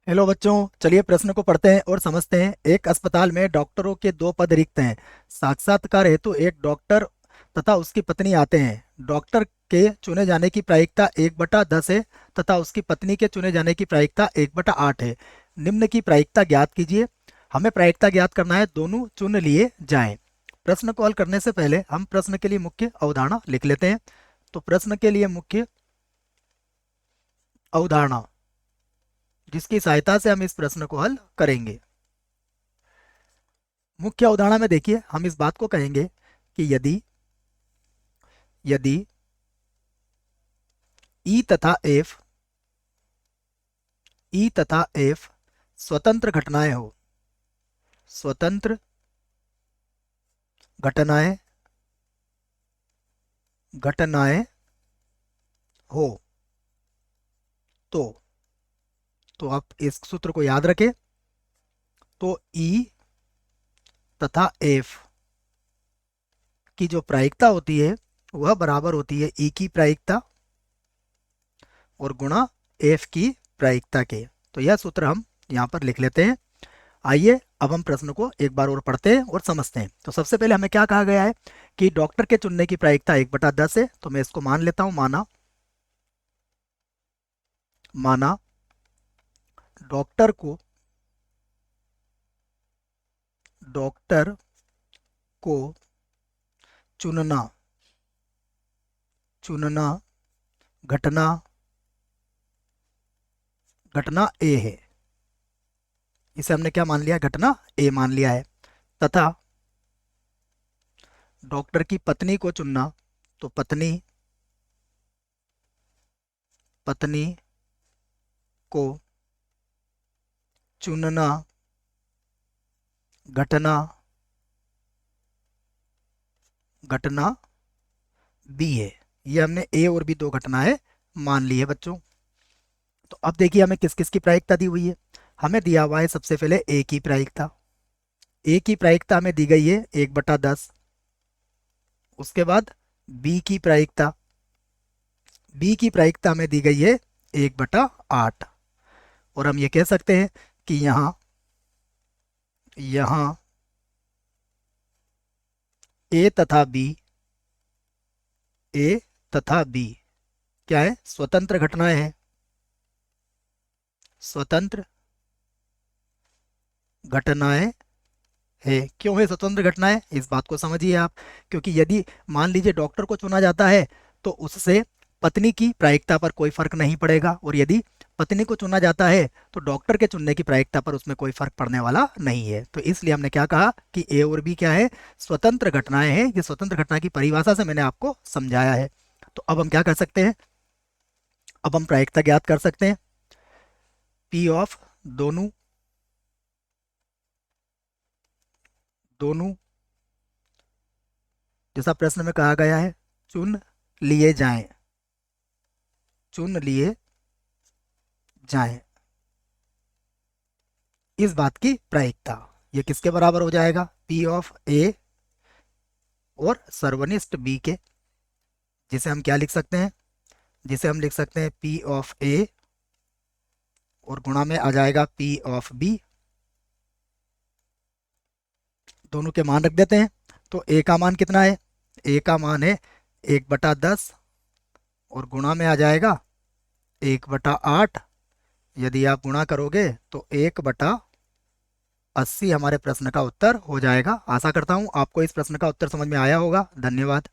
Hello बच्चों, चलिए प्रश्न को पढ़ते हैं और समझते हैं। एक अस्पताल में डॉक्टरों के दो पद रिक्त हैं। साक्षात्कार हेतु एक डॉक्टर तथा उसकी पत्नी आते हैं। डॉक्टर के चुने जाने की प्रायिकता 1/10 है तथा उसकी पत्नी के चुने जाने की प्रायिकता 1/8 है। निम्न की प्रायिकता ज्ञात कीजिए। हमें प्रायिकता ज्ञात करना है, दोनों चुन लिए जाएं। प्रश्न को हल करने से पहले हम प्रश्न के लिए मुख्य अवधारणा लिख लेते हैं। तो प्रश्न के लिए मुख्य अवधारणा, जिसकी सहायता से हम इस प्रश्न को हल करेंगे। मुख्य अवधारणा में देखिए, हम इस बात को कहेंगे कि यदि यदि ई तथा एफ स्वतंत्र घटनाएं हो, स्वतंत्र घटनाएं घटनाएं हो, तो तो आप इस सूत्र को याद रखें। तो ई तथा एफ की जो प्रायिकता होती है वह बराबर होती है ई की प्रायिकता और गुणा एफ की प्रायिकता के। तो यह सूत्र हम यहाँ पर लिख लेते हैं। आइए अब हम प्रश्न को एक बार और पढ़ते हैं और समझते हैं। तो सबसे पहले हमें क्या कहा गया है कि डॉक्टर के चुनने की प्रायिकता 1/10 है। तो मैं इसको मान लेता हूं, माना माना डॉक्टर डॉक्टर को चुनना चुनना घटना घटना ए है। इसे हमने क्या मान लिया, घटना ए मान लिया है। तथा डॉक्टर की पत्नी को चुनना, तो पत्नी पत्नी को चुनना घटना घटना बी है। ये हमने ए और बी दो घटनाएं मान ली है बच्चों। तो अब देखिए हमें किस किस की प्रायिकता दी हुई है। हमें दिया हुआ है सबसे पहले ए की प्रायिकता। ए की प्रायिकता हमें दी गई है 1/10। उसके बाद बी की प्रायिकता, बी की प्रायिकता हमें दी गई है 1/8। और हम ये कह सकते हैं कि यहाँ यहाँ ए तथा बी ए तथा बी क्या है, स्वतंत्र घटनाएं हैं। स्वतंत्र घटनाएं है। क्यों है स्वतंत्र घटनाएं, इस बात को समझिए आप। क्योंकि यदि मान लीजिए डॉक्टर को चुना जाता है तो उससे पत्नी की प्रायिकता पर कोई फर्क नहीं पड़ेगा, और यदि पत्नी को चुना जाता है तो डॉक्टर के चुनने की प्रायिकता पर उसमें कोई फर्क पड़ने वाला नहीं है। तो इसलिए हमने क्या कहा कि ए और बी क्या है, स्वतंत्र घटनाएं हैं। ये स्वतंत्र घटना की परिभाषा से मैंने आपको समझाया है। तो अब हम क्या कर सकते हैं, अब हम प्रायिकता ज्ञात कर सकते हैं। पी ऑफ दोनों दोनों जैसा प्रश्न में कहा गया है, चुन लिए जाएं, चुन लिए जाएं, इस बात की प्रायिकता। ये किसके बराबर हो जाएगा, पी ऑफ ए और सर्वनिष्ठ बी के। जिसे हम क्या लिख सकते हैं, जिसे हम लिख सकते हैं पी ऑफ ए और गुणा में आ जाएगा पी ऑफ बी। दोनों के मान रख देते हैं। तो ए का मान कितना है, ए का मान है 1/10 और गुणा में आ जाएगा 1/8। यदि आप गुणा करोगे तो 1/80 हमारे प्रश्न का उत्तर हो जाएगा। आशा करता हूँ आपको इस प्रश्न का उत्तर समझ में आया होगा। धन्यवाद।